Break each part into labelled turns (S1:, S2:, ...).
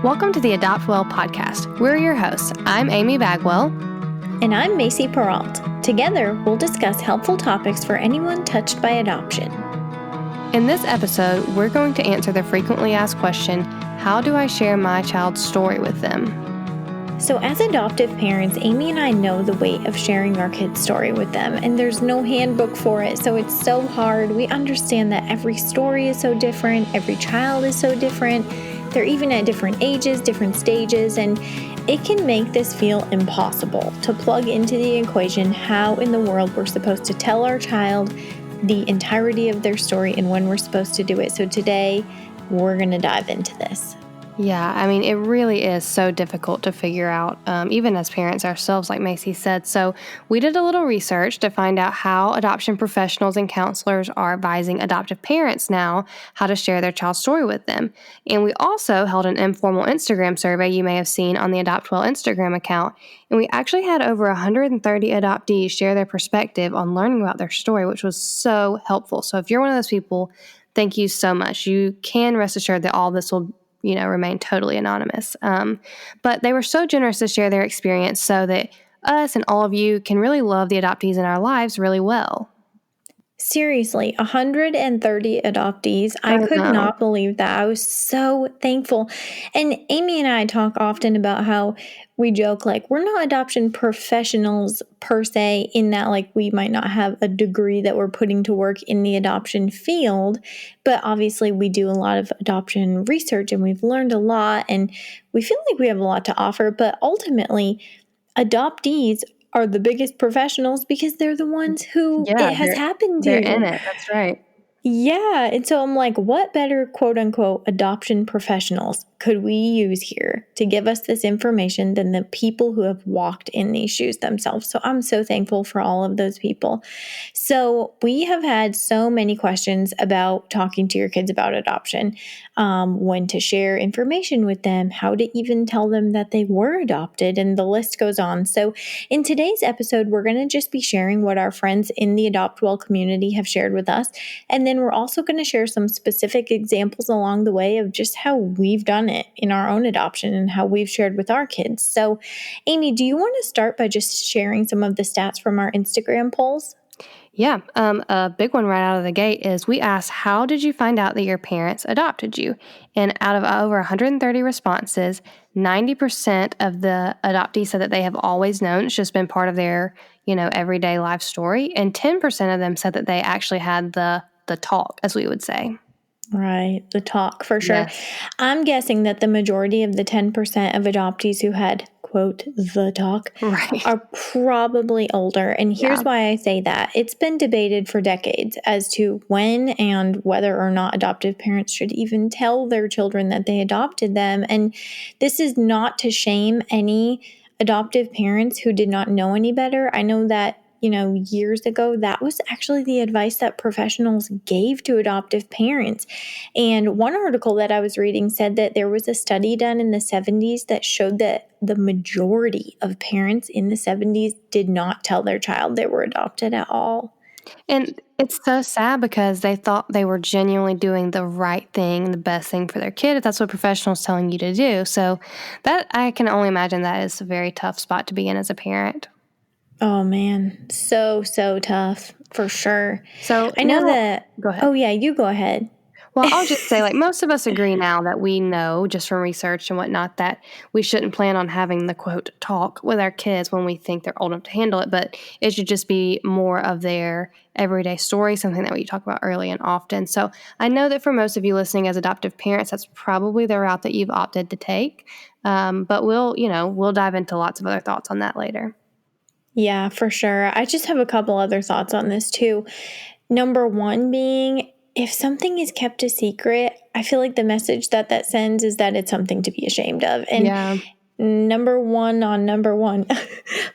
S1: Welcome to the Adopt Well podcast. We're your hosts. I'm Amy Bagwell.
S2: And I'm Macy Peralt. Together, we'll discuss helpful topics for anyone touched by adoption.
S1: In this episode, we're going to answer the frequently asked question, how do I share my child's story with them?
S2: So as adoptive parents, Amy and I know the weight of sharing our kids' story with them, and there's no handbook for it, so it's so hard. We understand that every story is so different, every child is so different. They're even at different ages, different stages, and it can make this feel impossible to plug into the equation how in the world we're supposed to tell our child the entirety of their story and when we're supposed to do it. So today, we're going to dive into this.
S1: Yeah, I mean, it really is so difficult to figure out, even as parents ourselves, like Macy said. So we did a little research to find out how adoption professionals and counselors are advising adoptive parents now how to share their child's story with them. And we also held an informal Instagram survey you may have seen on the Adopt Well Instagram account. And we actually had over 130 adoptees share their perspective on learning about their story, which was so helpful. So if you're one of those people, thank you so much. You can rest assured that all this will remain totally anonymous. But they were so generous to share their experience so that us and all of you can really love the adoptees in our lives really well.
S2: Seriously, 130 adoptees. I could not believe that. I was so thankful. And Amy and I talk often about how we joke like we're not adoption professionals per se, in that like we might not have a degree that we're putting to work in the adoption field, but obviously we do a lot of adoption research and we've learned a lot and we feel like we have a lot to offer. But ultimately, adoptees are the biggest professionals because they're the ones who it has happened to.
S1: They're in it. That's right.
S2: Yeah. And so I'm like, what better quote unquote adoption professionals could we use here to give us this information than the people who have walked in these shoes themselves? So I'm so thankful for all of those people. So we have had so many questions about talking to your kids about adoption, when to share information with them, how to even tell them that they were adopted, and the list goes on. So in today's episode, we're going to just be sharing what our friends in the Adopt Well community have shared with us. And then we're also going to share some specific examples along the way of just how we've done it in our own adoption and how we've shared with our kids. So, Amy, do you want to start by just sharing some of the stats from our Instagram polls?
S1: Yeah. A big one right out of the gate is we asked, how did you find out that your parents adopted you? And out of over 130 responses, 90% of the adoptees said that they have always known. It's just been part of their, everyday life story. And 10% of them said that they actually had the talk, as we would say.
S2: Right, the talk, for sure.
S1: Yes.
S2: I'm guessing that the majority of the 10% of adoptees who had, quote, the talk,
S1: right,
S2: are probably older. And here's why I say that. It's been debated for decades as to when and whether or not adoptive parents should even tell their children that they adopted them. And this is not to shame any adoptive parents who did not know any better. I know that years ago, that was actually the advice that professionals gave to adoptive parents. And one article that I was reading said that there was a study done in the 70s that showed that the majority of parents in the 70s did not tell their child they were adopted at all.
S1: And it's so sad because they thought they were genuinely doing the right thing, the best thing for their kid, if that's what professionals telling you to do. So that, I can only imagine, that is a very tough spot to be in as a parent.
S2: Oh, man. So tough, for sure.
S1: So
S2: I know that.
S1: Go ahead.
S2: Oh, yeah, you go ahead.
S1: Well, I'll just say, most of us agree now that we know, just from research and whatnot, that we shouldn't plan on having the, quote, talk with our kids when we think they're old enough to handle it, but it should just be more of their everyday story, something that we talk about early and often. So I know that for most of you listening as adoptive parents, that's probably the route that you've opted to take, but we'll dive into lots of other thoughts on that later.
S2: Yeah, for sure. I just have a couple other thoughts on this too. Number one being, if something is kept a secret, I feel like the message that sends is that it's something to be ashamed of. And number one,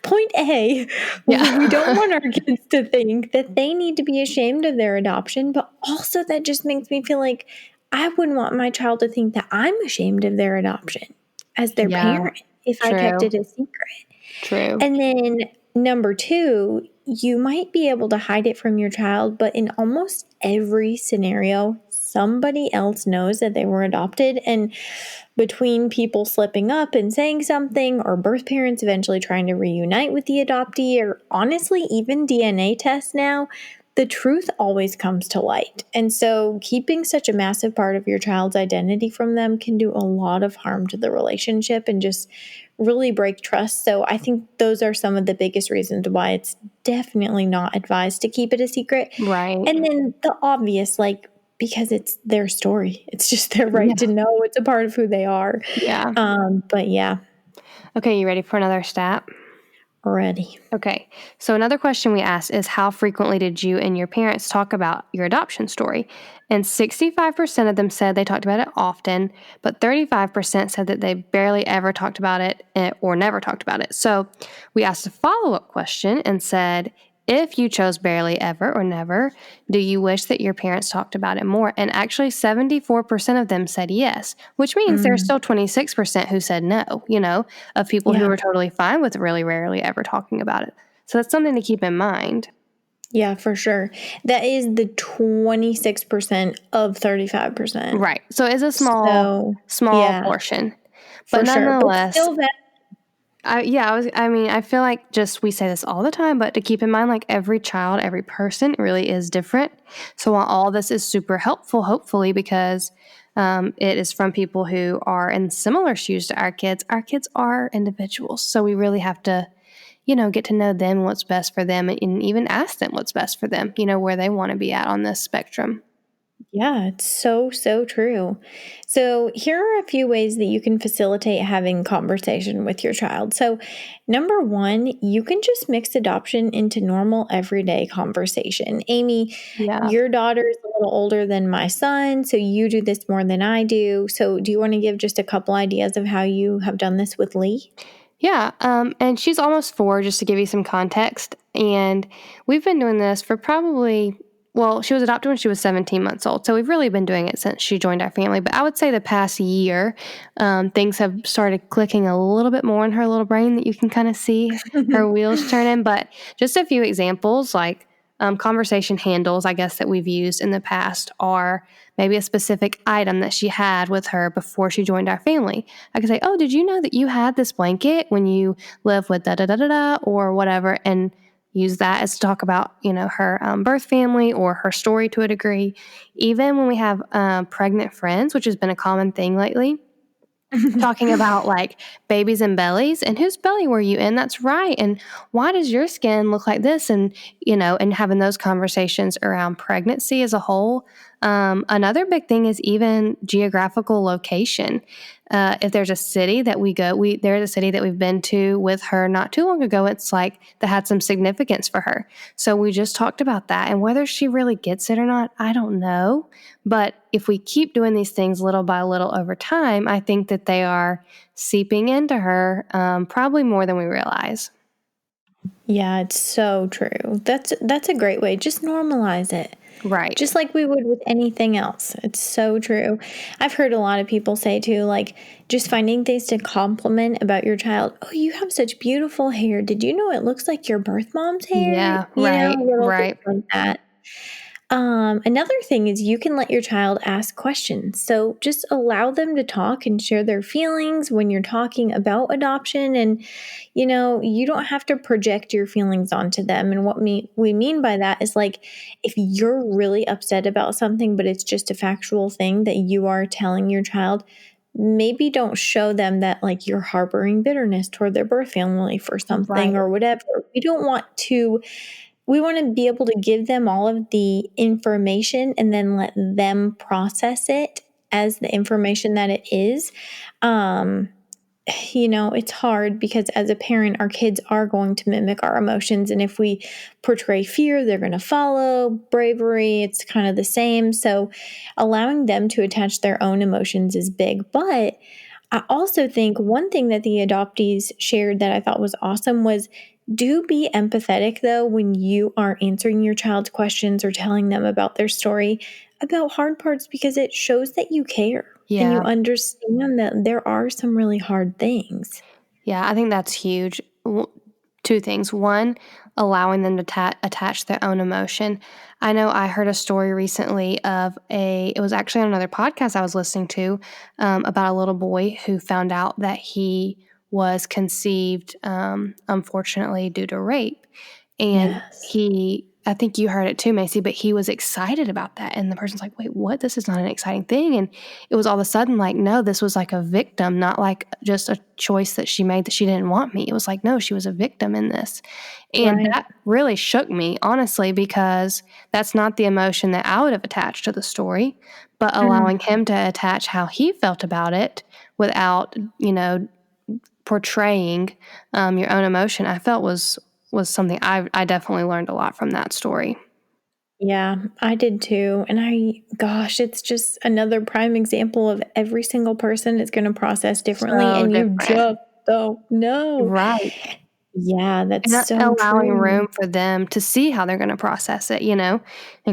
S2: point A, we don't want our kids to think that they need to be ashamed of their adoption, but also that just makes me feel like I wouldn't want my child to think that I'm ashamed of their adoption as their parent if I kept it a secret.
S1: True.
S2: And then number two, you might be able to hide it from your child, but in almost every scenario, somebody else knows that they were adopted. And between people slipping up and saying something, or birth parents eventually trying to reunite with the adoptee, or honestly, even DNA tests now, the truth always comes to light. And so, keeping such a massive part of your child's identity from them can do a lot of harm to the relationship and just really break trust. So, I think those are some of the biggest reasons why it's definitely not advised to keep it a secret.
S1: Right.
S2: And then the obvious, like, because it's their story, it's just their right to
S1: Yeah.
S2: know, it's a part of who they are.
S1: Yeah.
S2: But yeah,
S1: Okay, you ready for another stat?
S2: ready.
S1: Okay, so another question we asked is how frequently did you and your parents talk about your adoption story? And 65% of them said they talked about it often, but 35% said that they barely ever talked about it or never talked about it. So we asked a follow up question and said, if you chose barely ever or never, do you wish that your parents talked about it more? And actually, 74% of them said yes, which means there's
S2: Mm,
S1: still 26% who said no, of people who
S2: yeah.
S1: are totally fine with really rarely ever talking about it. So that's something to keep in mind.
S2: Yeah, for sure. That is the 26% of 35%.
S1: Right. So it's a
S2: So,
S1: small
S2: yeah,
S1: portion. But
S2: for sure. But
S1: nonetheless,
S2: still, that
S1: I feel like just we say this all the time, but to keep in mind, like every child, every person really is different. So while all this is super helpful, hopefully, because it is from people who are in similar shoes to our kids are individuals. So we really have to, get to know them, what's best for them, and even ask them what's best for them, where they want to be at on this spectrum.
S2: Yeah, it's so, so true. So, here are a few ways that you can facilitate having conversation with your child. So, number one, you can just mix adoption into normal everyday conversation. Amy,
S1: Yeah.
S2: your daughter is a little older than my son, so you do this more than I do. So, do you want to give just a couple ideas of how you have done this with Lee?
S1: Yeah, and she's almost 4, just to give you some context. And we've been doing this for she was adopted when she was 17 months old. So we've really been doing it since she joined our family. But I would say the past year, things have started clicking a little bit more in her little brain that you can kind of see her wheels turning. But just a few examples, like conversation handles, I guess, that we've used in the past are maybe a specific item that she had with her before she joined our family. I could say, "Oh, did you know that you had this blanket when you lived with da da da da da or whatever?" And use that as to talk about, her birth family or her story to a degree. Even when we have pregnant friends, which has been a common thing lately, talking about like babies and bellies and whose belly were you in? That's right. And why does your skin look like this? And, and having those conversations around pregnancy as a whole. Another big thing is even geographical location. If there's a city that there's a city that we've been to with her not too long ago. It's like that had some significance for her. So we just talked about that, and whether she really gets it or not, I don't know. But if we keep doing these things little by little over time, I think that they are seeping into her probably more than we realize.
S2: Yeah, it's so true. That's a great way. Just normalize it.
S1: Right.
S2: Just like we would with anything else. It's so true. I've heard a lot of people say too, like just finding things to compliment about your child. Oh, you have such beautiful hair. Did you know it looks like your birth mom's hair?
S1: Yeah. Right.
S2: Little things
S1: Right.
S2: like that. Another thing is you can let your child ask questions. So just allow them to talk and share their feelings when you're talking about adoption. And, you don't have to project your feelings onto them. And we mean by that is like if you're really upset about something, but it's just a factual thing that you are telling your child, maybe don't show them that like you're harboring bitterness toward their birth family for
S1: Right.
S2: something or whatever. We want to be able to give them all of the information and then let them process it as the information that it is. Um, it's hard because as a parent, our kids are going to mimic our emotions. And if we portray fear, they're going to follow. Bravery, it's kind of the same. So allowing them to attach their own emotions is big. But I also think one thing that the adoptees shared that I thought was awesome was do be empathetic though when you are answering your child's questions or telling them about their story about hard parts because it shows that you care and you
S1: Yeah.
S2: understand that there are some really hard things.
S1: Yeah. I think that's huge. Two things. One, allowing them to attach their own emotion. I know I heard a story recently it was actually on another podcast I was listening to, about a little boy who found out that he was conceived, unfortunately, due to rape. And
S2: Yes.
S1: I think you heard it too, Macy, but he was excited about that. And the person's like, wait, what? This is not an exciting thing. And it was all of a sudden like, no, this was like a victim, not like just a choice that she made that she didn't want me. It was like, no, she was a victim in this. And
S2: Right.
S1: that really shook me, honestly, because that's not the emotion that I would have attached to the story, but allowing
S2: Mm.
S1: him to attach how he felt about it without, portraying your own emotion, I felt was something I definitely learned a lot from that story.
S2: Yeah, I did too. And gosh, it's just another prime example of every single person is going to process differently,
S1: So
S2: and you
S1: different.
S2: just don't know.
S1: Right.
S2: Yeah, that's
S1: And
S2: so
S1: allowing
S2: true.
S1: room for them to see how they're gonna process it, and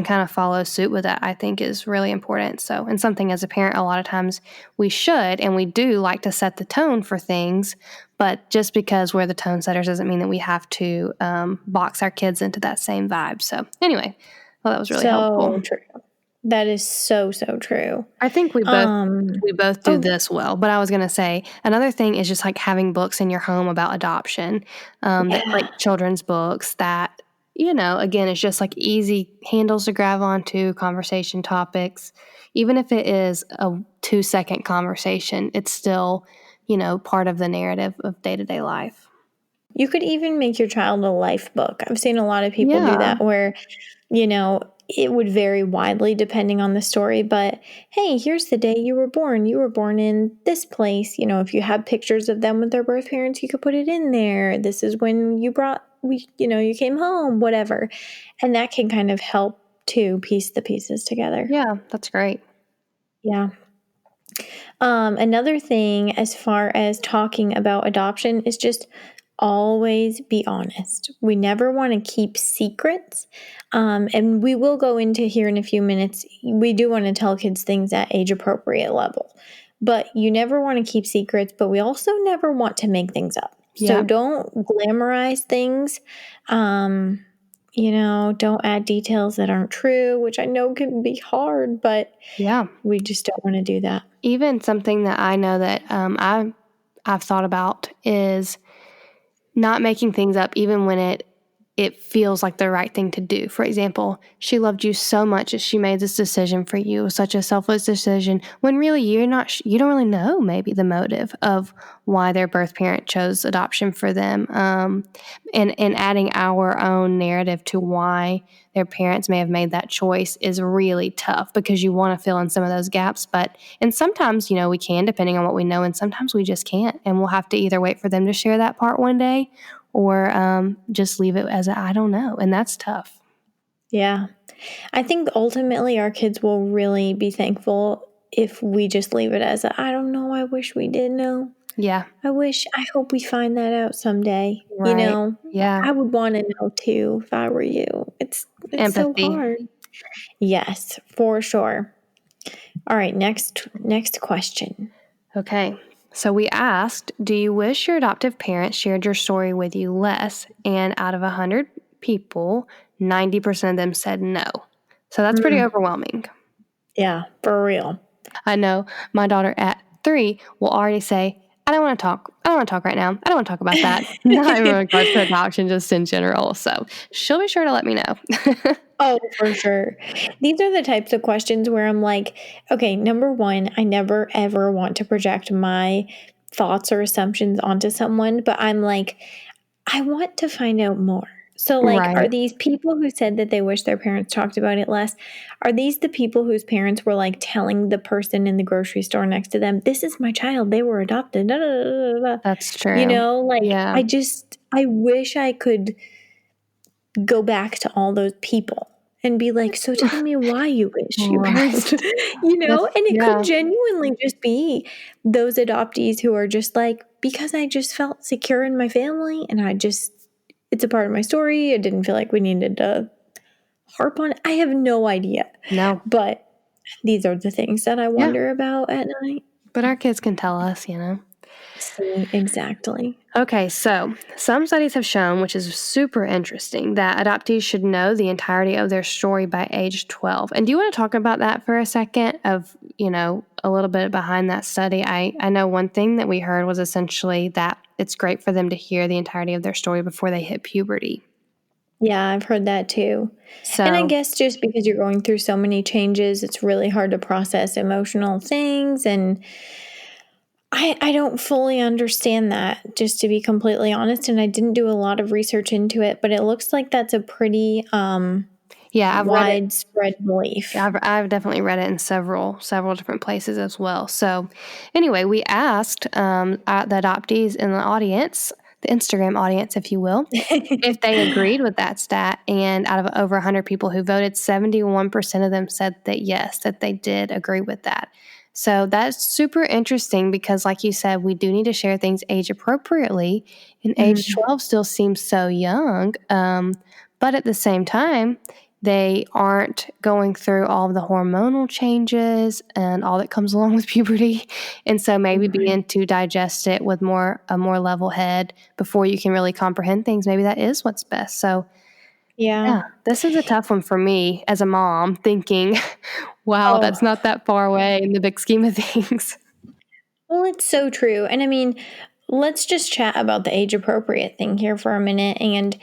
S1: kind of follow suit with that, I think is really important. So and something as a parent, a lot of times we should and we do like to set the tone for things, but just because we're the tone setters doesn't mean that we have to, box our kids into that same vibe. So anyway, well, that was really helpful.
S2: So true. That is so, so true.
S1: I think
S2: Um,
S1: we both do
S2: oh,
S1: this well, but I was gonna say another thing is just like having books in your home about adoption, that
S2: yeah.
S1: like children's books that again, it's just like easy handles to grab onto, conversation topics. Even if it is a 2-second conversation, it's still part of the narrative of day to day life.
S2: You could even make your child a life book. I've seen a lot of people do
S1: Yeah,
S2: that where, you know, it would vary widely depending on the story, but hey, here's the day you were born. You were born in this place. If you have pictures of them with their birth parents, you could put it in there. This is when you came home, whatever. And that can kind of help to piece the pieces together.
S1: yeah, that's great.
S2: Yeah. Another thing, as far as talking about adoption, is just always be honest. We never want to keep secrets. And we will go into here in a few minutes. We do want to tell kids things at age appropriate level, but you never want to keep secrets, but we also never want to make things up. So
S1: Yeah,
S2: don't glamorize things. Don't add details that aren't true, which I know can be hard, but
S1: yeah.
S2: we just don't want to do that.
S1: Even something that I know that I've thought about is not making things up even when it feels like the right thing to do. For example, she loved you so much that she made this decision for you. It was such a selfless decision when really you don't really know maybe the motive of why their birth parent chose adoption for them. And adding our own narrative to why their parents may have made that choice is really tough because you want to fill in some of those gaps. And sometimes, we can, depending on what we know, and sometimes we just can't. And we'll have to either wait for them to share that part one day or just leave it as I don't know. And that's tough.
S2: Yeah. I think ultimately our kids will really be thankful if we just leave it as I don't know, I wish we did know.
S1: Yeah.
S2: I hope we find that out someday.
S1: Right. Yeah.
S2: I would want to know too if I were you. It's so
S1: Empathy.
S2: hard. Yes, for sure. All right, next question.
S1: Okay. So we asked, do you wish your adoptive parents shared your story with you less? And out of 100 people, 90% of them said no. So that's pretty
S2: Mm,
S1: overwhelming.
S2: yeah, for real.
S1: I know my daughter at 3 will already say, I don't want to talk. I don't want to talk right now. I don't want to talk about that. Not in regards to adoption, just in general. So she'll be sure to let me know.
S2: Oh, for sure. These are the types of questions where I'm like, okay, number one, I never ever want to project my thoughts or assumptions onto someone, but I'm like, I want to find out more. So, like, are
S1: Right.
S2: these people who said that they wish their parents talked about it less? Are these the people whose parents were like telling the person in the grocery store next to them, this is my child, they were adopted? Da, da, da, da, da, da.
S1: That's true. Yeah.
S2: I wish I could go back to all those people and be like, so tell me why you wish your parents,
S1: Right. That's
S2: and it could
S1: yeah.
S2: genuinely just be those adoptees who are just like, because I just felt secure in my family and it's a part of my story. I didn't feel like we needed to harp on it. I have no idea.
S1: No.
S2: But these are the things that I
S1: Yeah.
S2: wonder about at night.
S1: But our kids can tell us.
S2: See, exactly.
S1: Okay, so some studies have shown, which is super interesting, that adoptees should know the entirety of their story by age 12. And do you want to talk about that for a second of, a little bit behind that study? I know one thing that we heard was essentially that it's great for them to hear the entirety of their story before they hit puberty.
S2: Yeah, I've heard that too. And I
S1: So,
S2: guess just because you're going through so many changes, it's really hard to process emotional things. And I don't fully understand that, just to be completely honest. And I didn't do a lot of research into it, but it looks like that's a pretty
S1: yeah, I've read it.
S2: widespread belief.
S1: I've definitely read it in several different places as well. So, anyway, we asked the adoptees in the audience, the Instagram audience, if you will, if they agreed with that stat. And out of over 100 people who voted, 71% of them said that yes, that they did agree with that. So that's super interesting because, like you said, we do need to share things age appropriately, and age
S2: Mm,
S1: 12 still seems so young. But at the same time, they aren't going through all of the hormonal changes and all that comes along with puberty. And so maybe
S2: right.
S1: being to digest it with a more level head before you can really comprehend things, maybe that is what's best. So
S2: Yeah.
S1: yeah, this is a tough one for me as a mom thinking, wow,
S2: Oh,
S1: that's not that far away in the big scheme of things.
S2: well, it's so true. And I mean, let's just chat about the age appropriate thing here for a minute. And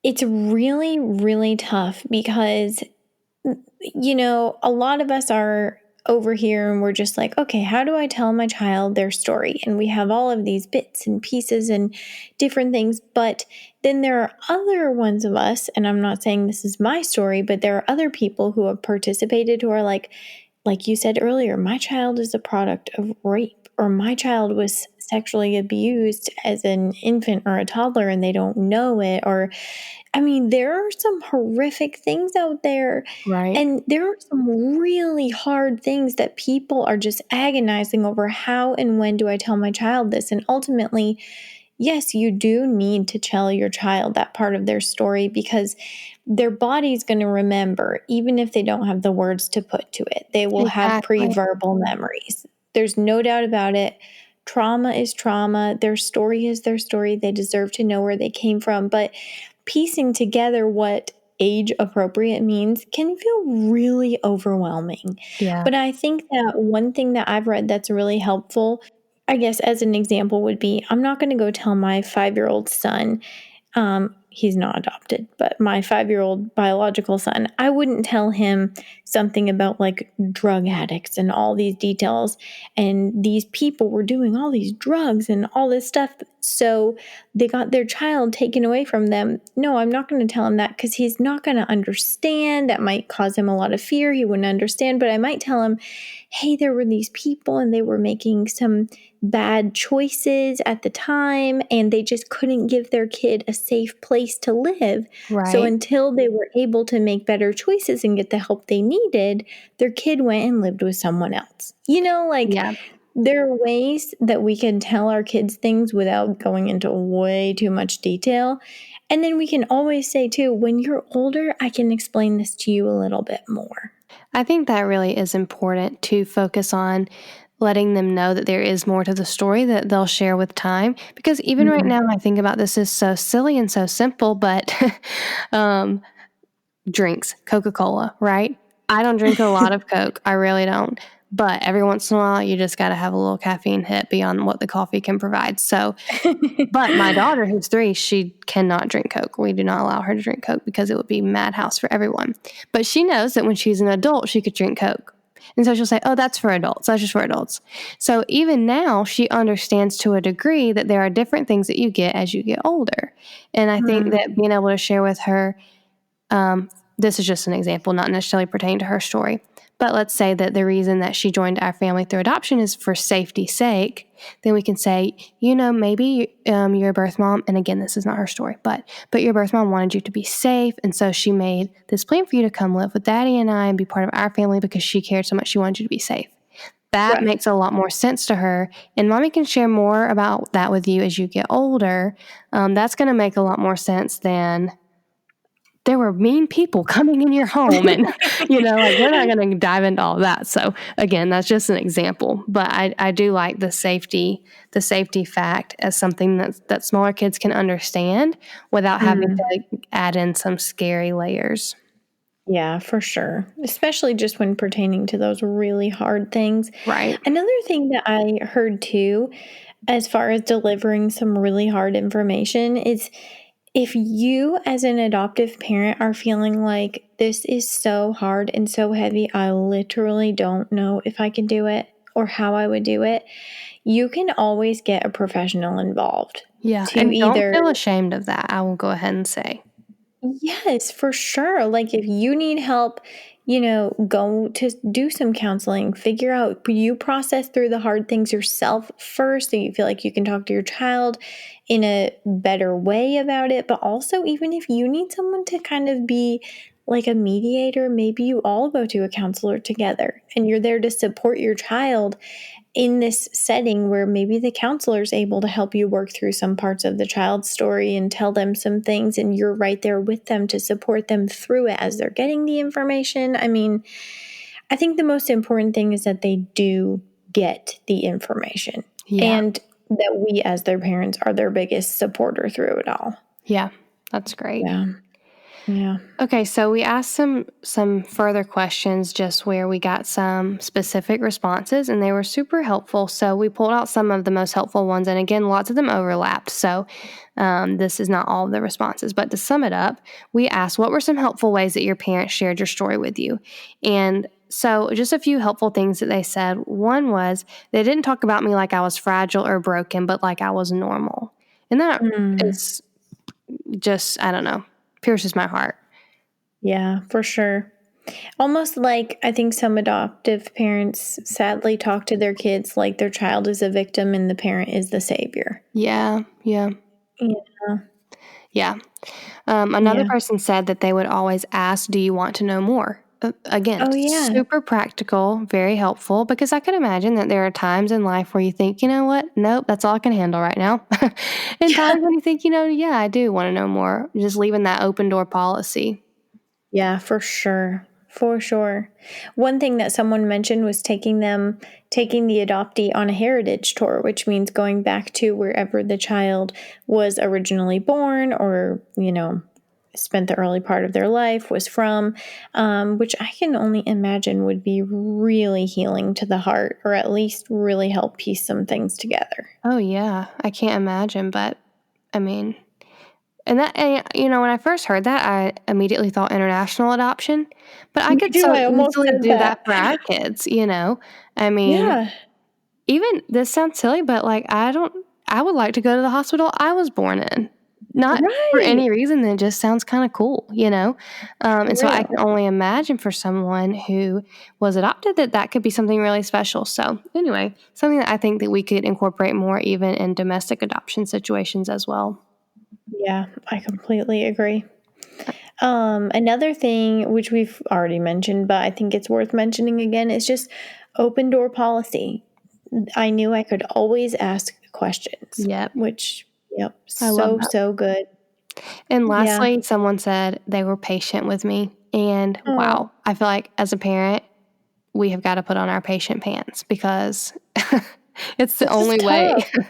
S2: it's really, really tough because a lot of us are over here and we're just like, okay, how do I tell my child their story? And we have all of these bits and pieces and different things. But then there are other ones of us, and I'm not saying this is my story, but there are other people who have participated who are like you said earlier, my child is a product of rape, or my child was sexually abused as an infant or a toddler and they don't know it, or I mean, there are some horrific things out there,
S1: Right.
S2: and there are some really hard things that people are just agonizing over how and when do I tell my child this? And ultimately, yes, you do need to tell your child that part of their story because their body's going to remember, even if they don't have the words to put to it. They will have pre
S1: Exactly.
S2: verbal memories. There's no doubt about it. Trauma is trauma. Their story is their story. They deserve to know where they came from. But piecing together what age appropriate means can feel really overwhelming.
S1: Yeah.
S2: But I think that one thing that I've read that's really helpful, I guess, as an example, would be I'm not going to go tell my 5-year-old son, he's not adopted, but my 5-year-old biological son, I wouldn't tell him something about like drug addicts and all these details. And these people were doing all these drugs and all this stuff. So they got their child taken away from them. No, I'm not going to tell him that because he's not going to understand. That might cause him a lot of fear. He wouldn't understand. But I might tell him, hey, there were these people and they were making some bad choices at the time and they just couldn't give their kid a safe place to live. So
S1: Right.
S2: until they were able to make better choices and get the help they needed, their kid went and lived with someone else. Like
S1: Yeah.
S2: there are ways that we can tell our kids things without going into way too much detail. And then we can always say, too, when you're older, I can explain this to you a little bit more.
S1: I think that really is important to focus on letting them know that there is more to the story that they'll share with time. Because even right
S2: Mm.
S1: now, I think about this is so silly and so simple, but um, drinks, Coca-Cola, right? I don't drink a lot of Coke. I really don't. But every once in a while, you just got to have a little caffeine hit beyond what the coffee can provide. So, but my daughter, who's 3, she cannot drink Coke. We do not allow her to drink Coke because it would be madhouse for everyone. But she knows that when she's an adult, she could drink Coke. And so she'll say, oh, that's for adults. That's just for adults. So even now, she understands to a degree that there are different things that you get as you get older. And I think
S2: Mm.
S1: that being able to share with her, this is just an example, not necessarily pertaining to her story. But let's say that the reason that she joined our family through adoption is for safety's sake. Then we can say, maybe your birth mom, and again, this is not her story, but your birth mom wanted you to be safe, and so she made this plan for you to come live with Daddy and I and be part of our family because she cared so much. She wanted you to be safe. That
S2: Right.
S1: makes a lot more sense to her, and mommy can share more about that with you as you get older. That's going to make a lot more sense than there were mean people coming in your home and, like, we're not gonna dive into all that. So, again, that's just an example, but I do like the safety fact as something that smaller kids can understand without having
S2: Mm.
S1: to add in some scary layers.
S2: Yeah, for sure. Especially just when pertaining to those really hard things.
S1: Right.
S2: Another thing that I heard too, as far as delivering some really hard information, is if you, as an adoptive parent, are feeling like this is so hard and so heavy, I literally don't know if I can do it or how I would do it, you can always get a professional involved
S1: Yeah,
S2: to
S1: and don't
S2: either.
S1: feel ashamed of that, I will go ahead and say.
S2: Yes, for sure. Like if you need help, go to do some counseling, figure out, you process through the hard things yourself first so you feel like you can talk to your child in a better way about it. But also, even if you need someone to kind of be like a mediator, maybe you all go to a counselor together and you're there to support your child in this setting where maybe the counselor is able to help you work through some parts of the child's story and tell them some things, and you're right there with them to support them through it as they're getting the information. I mean, I think the most important thing is that they do get the information
S1: Yeah.
S2: and that we, as their parents, are their biggest supporter through it all.
S1: Yeah, that's great.
S2: Yeah. Yeah.
S1: Okay, so we asked some further questions just where we got some specific responses, and they were super helpful. So we pulled out some of the most helpful ones, and again, lots of them overlapped. So this is not all of the responses, but to sum it up, we asked what were some helpful ways that your parents shared your story with you, and so just a few helpful things that they said. One was they didn't talk about me like I was fragile or broken, but like I was normal, and that
S2: Mm.
S1: is just I don't know, pierces my heart.
S2: Yeah, for sure. Almost like I think some adoptive parents sadly talk to their kids like their child is a victim and the parent is the savior.
S1: Yeah, yeah.
S2: Yeah.
S1: Yeah. Another
S2: Yeah.
S1: person said that they would always ask, "Do you want to know more?" Again,
S2: Oh, yeah.
S1: super practical, very helpful, because I could imagine that there are times in life where you think, you know what? Nope, that's all I can handle right now. And times when you think, yeah, I do want to know more. Just leaving that open door policy.
S2: Yeah, for sure. For sure. One thing that someone mentioned was taking the adoptee on a heritage tour, which means going back to wherever the child was originally born or, spent the early part of their life, was from, which I can only imagine would be really healing to the heart or at least really help piece some things together.
S1: Oh, yeah. I can't imagine, but I mean, and when I first heard that, I immediately thought international adoption, but I
S2: Me
S1: could
S2: too.
S1: so
S2: I almost
S1: easily
S2: said
S1: do
S2: that.
S1: that for our kids. I mean,
S2: Yeah.
S1: even this sounds silly, but like I would like to go to the hospital I was born in. Not for
S2: Right.
S1: any reason that just sounds kind of cool.
S2: For
S1: And so I
S2: real.
S1: can only imagine for someone who was adopted that could be something really special. So anyway, something that I think that we could incorporate more even in domestic adoption situations as well.
S2: Yeah, I completely agree. Another thing which we've already mentioned, but I think it's worth mentioning again, is just open door policy. I knew I could always ask questions,
S1: Yep.
S2: which, yep,
S1: I love
S2: so,
S1: that.
S2: so good.
S1: And
S2: Yeah.
S1: lastly, someone said they were patient with me. And
S2: Oh,
S1: wow, I feel like as a parent, we have got to put on our patient pants because it's the
S2: this is
S1: only way.
S2: tough.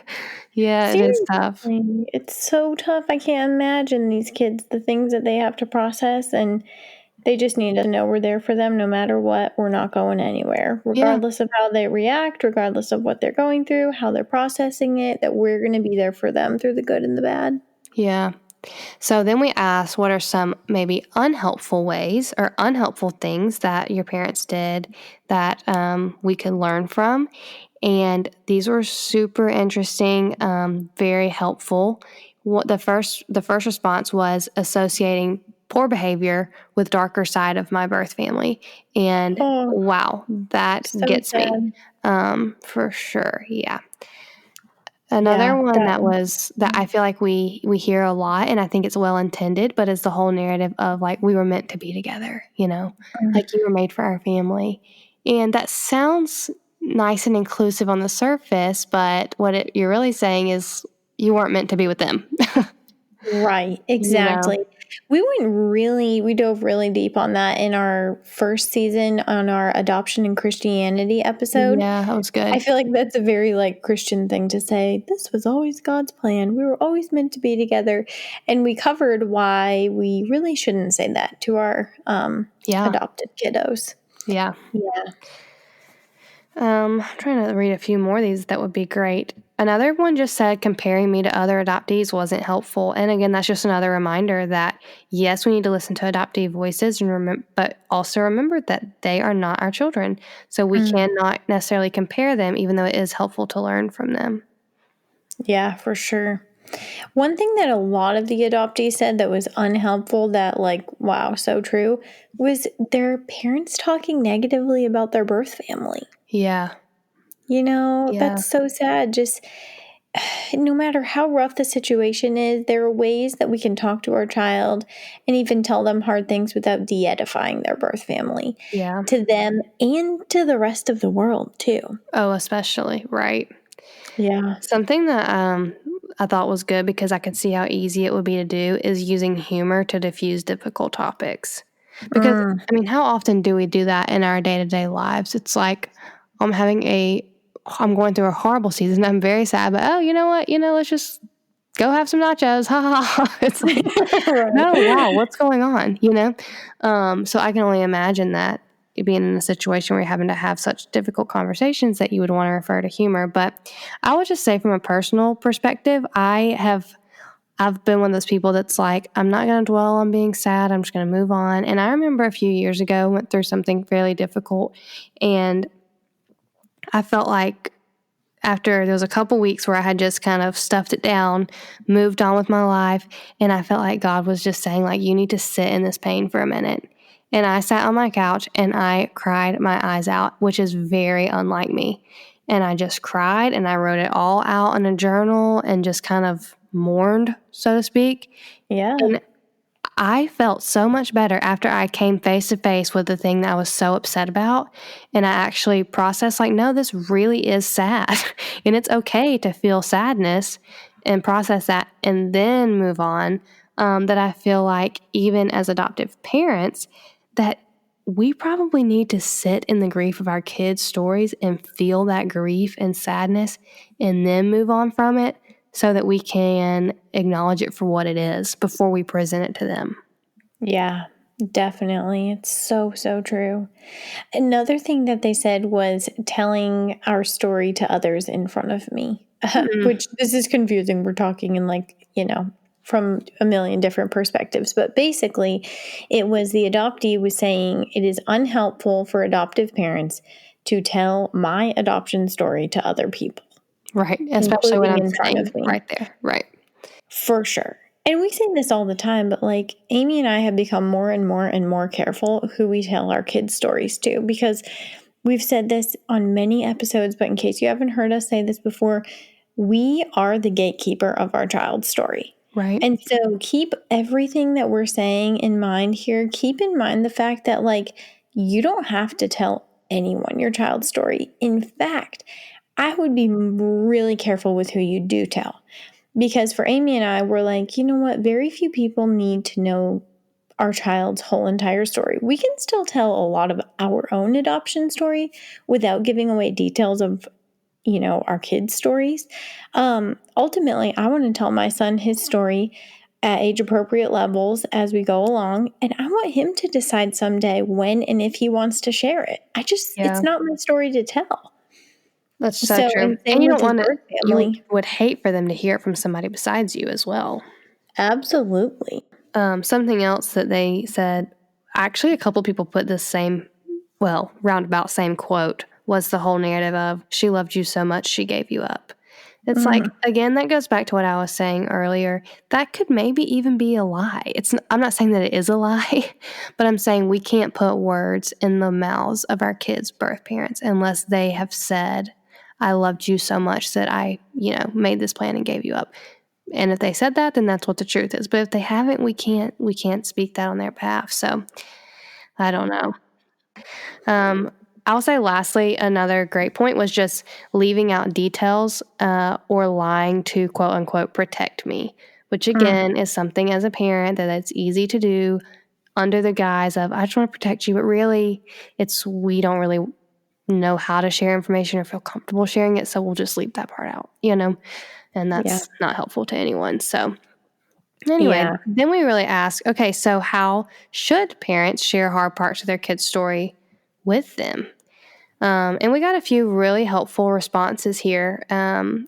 S1: Yeah, it is tough.
S2: Seriously, it's so tough. I can't imagine these kids, the things that they have to process, and they just need to know we're there for them no matter what. We're not going anywhere,
S1: Yeah,
S2: regardless of how they react, regardless of what they're going through, how they're processing it, that we're going to be there for them through the good and the bad.
S1: yeah. So then we asked, what are some maybe unhelpful ways or unhelpful things that your parents did that we could learn from? And these were super interesting, very helpful. What the first response was associating poor behavior with darker side of my birth family, and
S2: Oh,
S1: wow, that
S2: so
S1: gets me
S2: sad.
S1: for sure. Yeah. Another
S2: Yeah,
S1: one
S2: that
S1: that I feel like we hear a lot, and I think it's well intended, but it's the whole narrative of like we were meant to be together,
S2: mm,
S1: like you were made for our family, and that sounds nice and inclusive on the surface, but you're really saying is you weren't meant to be with them.
S2: right,
S1: you know?
S2: exactly. We dove really deep on that in our first season on our adoption and Christianity episode.
S1: Yeah, that was
S2: I
S1: good.
S2: feel like that's a very like Christian thing to say. This was always God's plan. We were always meant to be together. And we covered why we really shouldn't say that to our
S1: Yeah.
S2: adopted kiddos.
S1: Yeah.
S2: Yeah.
S1: I'm trying to read a few more of these. That would be great. Another one just said comparing me to other adoptees wasn't helpful. And again, that's just another reminder that yes, we need to listen to adoptee voices, and but also remember that they are not our children. So we cannot necessarily compare them, even though it is helpful to learn from them.
S2: Yeah, for sure. One thing that a lot of the adoptees said that was unhelpful, that like, wow, so true, was their parents talking negatively about their birth family.
S1: Yeah. Yeah.
S2: That's so sad. Just no matter how rough the situation is, there are ways that we can talk to our child and even tell them hard things without de edifying their birth family
S1: Yeah.
S2: to them and to the rest of the world, too.
S1: Oh, especially. Right.
S2: Yeah.
S1: Something that I thought was good because I could see how easy it would be to do is using humor to diffuse difficult topics. Because,
S2: Mm.
S1: I mean, how often do we do that in our day to day lives? It's like I'm going through a horrible season. I'm very sad, but oh, you know what? Let's just go have some nachos. Ha ha ha. It's like, no, wow,
S2: Right.
S1: what's going on? So I can only imagine that being in a situation where you're having to have such difficult conversations that you would want to refer to humor. But I would just say from a personal perspective, I've been one of those people that's like, I'm not going to dwell on being sad. I'm just going to move on. And I remember a few years ago, went through something fairly difficult, and I felt like after there was a couple weeks where I had just kind of stuffed it down, moved on with my life, and I felt like God was just saying, like, you need to sit in this pain for a minute. And I sat on my couch and I cried my eyes out, which is very unlike me. And I just cried and I wrote it all out in a journal and just kind of mourned, so to speak.
S2: Yeah.
S1: And I felt so much better after I came face to face with the thing that I was so upset about. And I actually processed, like, no, this really is sad. And it's okay to feel sadness and process that and then move on. That I feel like, even as adoptive parents, that we probably need to sit in the grief of our kids' stories and feel that grief and sadness and then move on from it, so that we can acknowledge it for what it is before we present it to them.
S2: Yeah, definitely. It's so, so true. Another thing that they said was telling our story to others in front of me,
S1: Mm,
S2: which this is confusing. We're talking in from a million different perspectives. But basically, it was the adoptee was saying it is unhelpful for adoptive parents to tell my adoption story to other people,
S1: right, especially when
S2: including
S1: I'm
S2: in front
S1: sitting
S2: of me.
S1: right there, right.
S2: For sure. And we say this all the time, but like Amy and I have become more and more and more careful who we tell our kids' stories to, because we've said this on many episodes, but in case you haven't heard us say this before, we are the gatekeeper of our child's story.
S1: Right.
S2: And so keep everything that we're saying in mind here. Keep in mind the fact that, like, you don't have to tell anyone your child's story. In fact, I would be really careful with who you do tell. Because for Amy and I, we're like, you know what? Very few people need to know our child's whole entire story. We can still tell a lot of our own adoption story without giving away details of, our kids' stories. Ultimately, I want to tell my son his story at age appropriate levels as we go along. And I want him to decide someday when and if he wants to share it. It's
S1: Yeah,
S2: not my story to tell.
S1: that's so
S2: So,
S1: true,
S2: and
S1: and
S2: same
S1: you
S2: with
S1: don't
S2: his
S1: wanna
S2: birth
S1: you
S2: family.
S1: would hate for them to hear it from somebody besides you as well.
S2: Absolutely.
S1: Something else that they said, actually, a couple people put this roundabout same quote, was the whole narrative of, "She loved you so much, she gave you up." It's like,
S2: Mm.
S1: again, that goes back to what I was saying earlier. That could maybe even be a lie. I'm not saying that it is a lie, but I'm saying we can't put words in the mouths of our kids' birth parents unless they have said, "I loved you so much that I, made this plan and gave you up." And if they said that, then that's what the truth is. But if they haven't, we can't speak that on their behalf. So I don't know. I'll say lastly, another great point was just leaving out details or lying to quote unquote protect me. which again is something as a parent that it's easy to do under the guise of, I just want to protect you. But really, we don't really know how to share information or feel comfortable sharing it. So we'll just leave that part out, and
S2: Yeah.
S1: that's not helpful to anyone. So anyway,
S2: Yeah.
S1: then we really ask, okay, so how should parents share hard parts of their kid's story with them? And we got a few really helpful responses here. One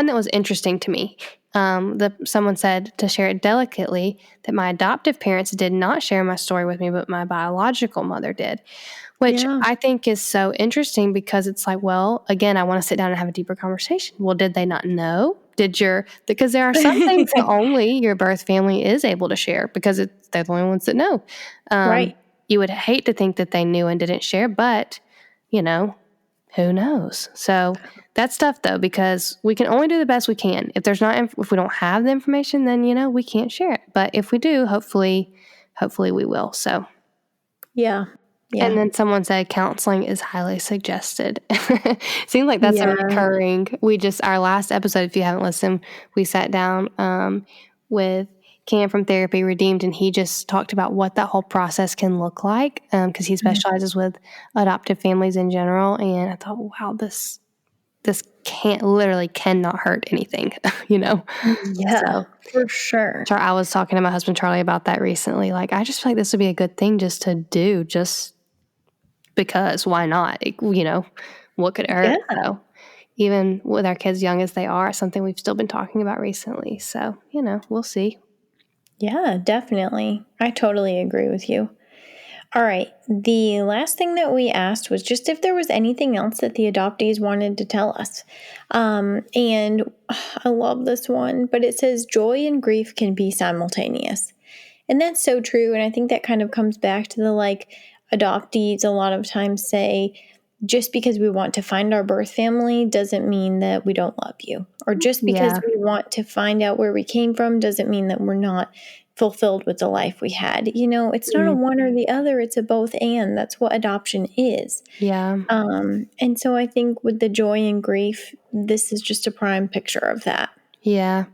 S1: that was interesting to me. Someone said to share it delicately that my adoptive parents did not share my story with me, but my biological mother did, which
S2: Yeah.
S1: I think is so interesting because it's like, well, again, I want to sit down and have a deeper conversation. Well, did they not know? Because there are some things that only your birth family is able to share because they're the only ones that know.
S2: Right.
S1: You would hate to think that they knew and didn't share, but, who knows? So that's tough though, because we can only do the best we can. If we don't have the information, then, we can't share it. But if we do, hopefully we will. So.
S2: Yeah.
S1: And
S2: Yeah.
S1: then someone said counseling is highly suggested. Seems like that's a
S2: Yeah.
S1: recurring. Our last episode, if you haven't listened, we sat down with Cam from Therapy Redeemed, and he just talked about what that whole process can look like because he specializes with adoptive families in general. And I thought, wow, this literally cannot hurt anything,
S2: Yeah,
S1: So
S2: for sure.
S1: I was talking to my husband Charlie about that recently. Like, I just feel like this would be a good thing just to do, just because why not? What could it hurt?
S2: Yeah.
S1: So even with our kids young as they are, something we've still been talking about recently. So, we'll see.
S2: Yeah, definitely. I totally agree with you. All right. The last thing that we asked was just if there was anything else that the adoptees wanted to tell us. And I love this one, but it says joy and grief can be simultaneous. And that's so true. And I think that kind of comes back to the adoptees a lot of times say, just because we want to find our birth family doesn't mean that we don't love you. Or just because
S1: Yeah.
S2: we want to find out where we came from doesn't mean that we're not fulfilled with the life we had. It's not a
S1: Mm,
S2: one or the other, it's a both and. That's what adoption is.
S1: yeah.
S2: And so I think with the joy and grief, this is just a prime picture of that.
S1: Yeah.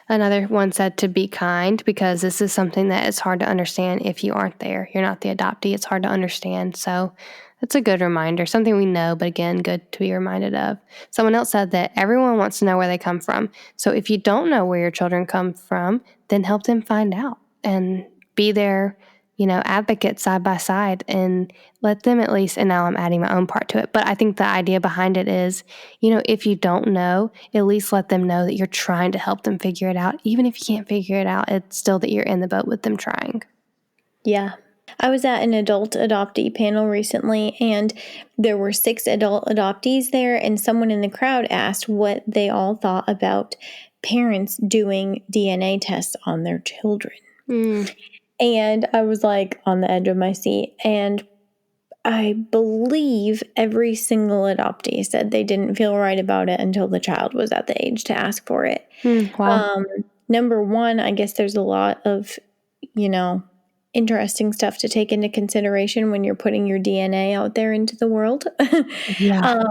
S1: Another one said to be kind because this is something that is hard to understand if you aren't there. You're not the adoptee. It's hard to understand. So that's a good reminder, something we know, but again, good to be reminded of. Someone else said that everyone wants to know where they come from. So if you don't know where your children come from, then help them find out and be their, advocate side by side and let them at least, and now I'm adding my own part to it. But I think the idea behind it is, if you don't know, at least let them know that you're trying to help them figure it out. Even if you can't figure it out, it's still that you're in the boat with them trying.
S2: Yeah. I was at an adult adoptee panel recently, and there were 6 adult adoptees there, and someone in the crowd asked what they all thought about parents doing DNA tests on their children.
S1: Mm,
S2: And I was on the edge of my seat. And I believe every single adoptee said they didn't feel right about it until the child was at the age to ask for it.
S1: wow.
S2: Number one, I guess there's a lot of, you know, interesting stuff to take into consideration when you're putting your DNA out there into the world.
S1: Yeah.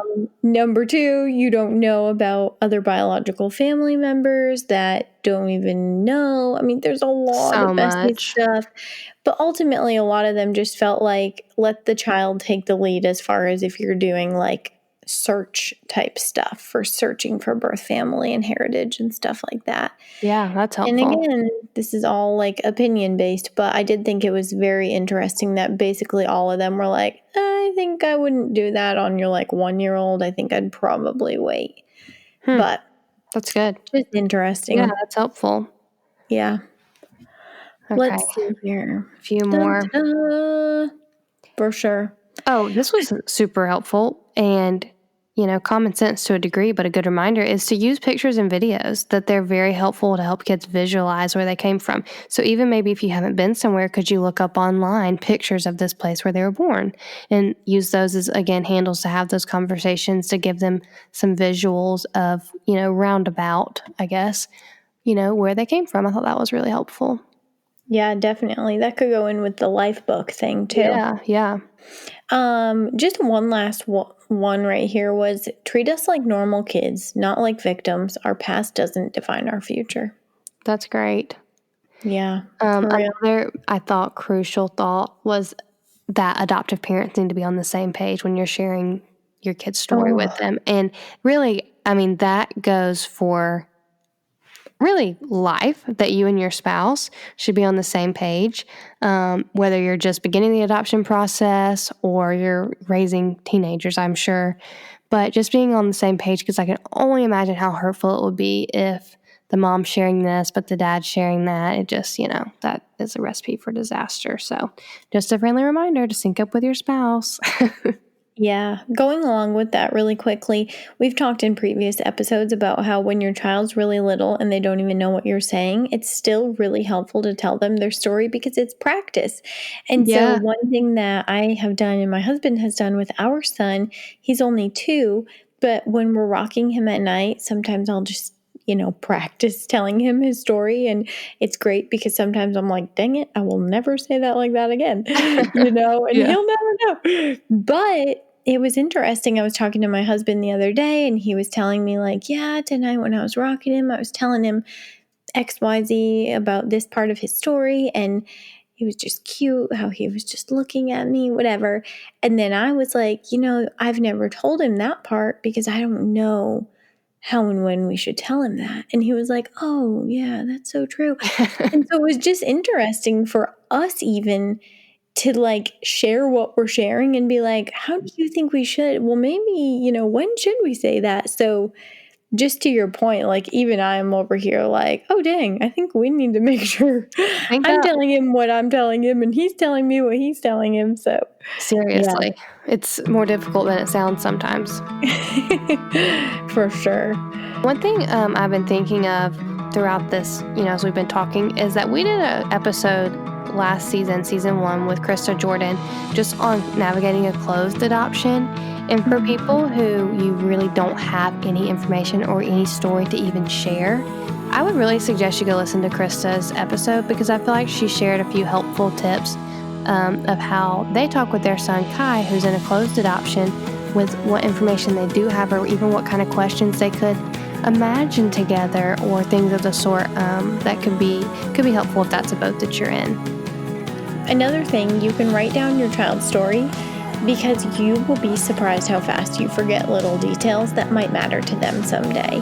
S2: Number two, you don't know about other biological family members that don't even know. I mean, there's a lot
S1: So
S2: of messy
S1: much.
S2: stuff. But ultimately, a lot of them just felt like let the child take the lead as far as if you're doing search type stuff for searching for birth family and heritage and stuff like that.
S1: Yeah, that's
S2: And
S1: helpful.
S2: again, this is all opinion based, but I did think it was very interesting that basically all of them were like, I think I wouldn't do that on your 1-year-old. I think I'd probably wait.
S1: Hmm,
S2: But
S1: that's good.
S2: just
S1: Yeah,
S2: interesting.
S1: that's helpful.
S2: Yeah.
S1: Okay,
S2: Let's see here.
S1: a few
S2: Dun,
S1: more.
S2: da, for sure.
S1: Oh, this was super helpful and, common sense to a degree, but a good reminder is to use pictures and videos that they're very helpful to help kids visualize where they came from. So even maybe if you haven't been somewhere, could you look up online pictures of this place where they were born and use those as, again, handles to have those conversations to give them some visuals of, roundabout, I guess, where they came from. I thought that was really helpful.
S2: Yeah, definitely. That could go in with the life book thing too.
S1: Yeah, yeah.
S2: Just one last one right here was treat us like normal kids, not like victims. Our past doesn't define our future.
S1: That's great.
S2: Yeah, for real.
S1: Another, I thought, crucial thought was that adoptive parents need to be on the same page when you're sharing your kid's story with
S2: Oh,
S1: them. And really, I mean, that goes for really life, that you and your spouse should be on the same page, whether you're just beginning the adoption process or you're raising teenagers, I'm sure. But just being on the same page, because I can only imagine how hurtful it would be if the mom's sharing this, but the dad's sharing that. It just, that is a recipe for disaster. So just a friendly reminder to sync up with your spouse.
S2: yeah. Going along with that really quickly, we've talked in previous episodes about how when your child's really little and they don't even know what you're saying, it's still really helpful to tell them their story because it's practice. And so,
S1: Yeah.
S2: one thing that I have done and my husband has done with our son, he's only 2, but when we're rocking him at night, sometimes I'll just practice telling him his story. And it's great because sometimes I'm like, dang it, I will never say that like that again, and
S1: Yeah.
S2: he'll never know. But it was interesting. I was talking to my husband the other day and he was telling me, like, yeah, tonight when I was rocking him, I was telling him XYZ about this part of his story. And he was just cute, how he was just looking at me, whatever. And then I was like, I've never told him that part because I don't know how and when we should tell him that. And he was like, oh, yeah, that's so true. And so it was just interesting for us even to like share what we're sharing and be like, how do you think we should? Well, maybe, when should we say that? So just to your point, like even I'm over here like, oh dang, I think we need to make sure
S1: Think
S2: I'm
S1: up.
S2: telling him what I'm telling him and he's telling me what he's telling him. So yeah,
S1: Seriously. It's more difficult than it sounds sometimes.
S2: for sure.
S1: One thing I've been thinking of throughout this, as we've been talking, is that we did an episode last season, season 1, with Krista Jordan, just on navigating a closed adoption. And for people who you really don't have any information or any story to even share, I would really suggest you go listen to Krista's episode because I feel like she shared a few helpful tips of how they talk with their son Kai, who's in a closed adoption, with what information they do have or even what kind of questions they could imagine together or things of the sort that could be helpful if that's a boat that you're in.
S2: Another thing, you can write down your child's story because you will be surprised how fast you forget little details that might matter to them someday.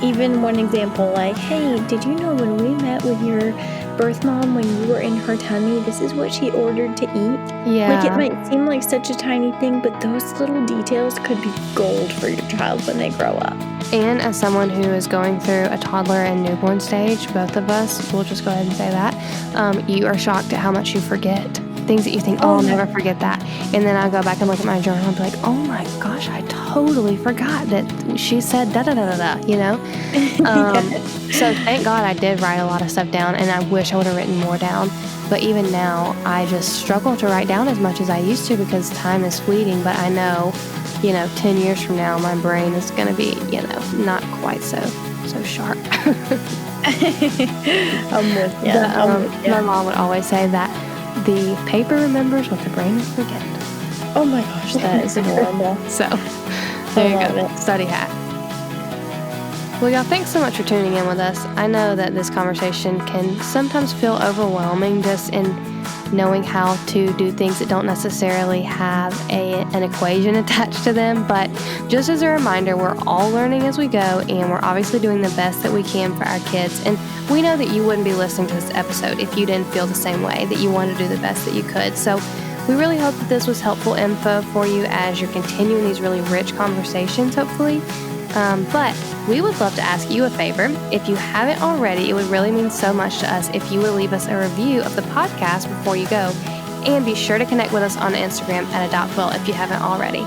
S2: Even one example like, hey, did you know when we met with your birth mom when you were in her tummy, this is what she ordered to eat?
S1: Yeah.
S2: Like it might seem like such a tiny thing, but those little details could be gold for your child when they grow up.
S1: And as someone who is going through a toddler and newborn stage, both of us, we'll just go ahead and say that, you are shocked at how much you forget. Things that you think, I'll never forget that. And then I go back and look at my journal and be like, oh my gosh, I totally forgot that she said da-da-da-da-da, So thank God I did write a lot of stuff down, and I wish I would have written more down. But even now, I just struggle to write down as much as I used to because time is fleeting. But I know, 10 years from now, my brain is going to be, not quite so sharp.
S2: I'm with you.
S1: My mom would always say that the paper remembers what the brain will forget.
S2: Oh my gosh, that is adorable.
S1: So, there you go.
S2: It.
S1: Study hat. Well, y'all, thanks so much for tuning in with us. I know that this conversation can sometimes feel overwhelming just in knowing how to do things that don't necessarily have an equation attached to them. But just as a reminder, we're all learning as we go, and we're obviously doing the best that we can for our kids. And we know that you wouldn't be listening to this episode if you didn't feel the same way, that you wanted to do the best that you could. So we really hope that this was helpful info for you as you're continuing these really rich conversations, hopefully. But we would love to ask you a favor. If you haven't already, it would really mean so much to us if you would leave us a review of the podcast before you go. And be sure to connect with us on Instagram at AdoptWell if you haven't already.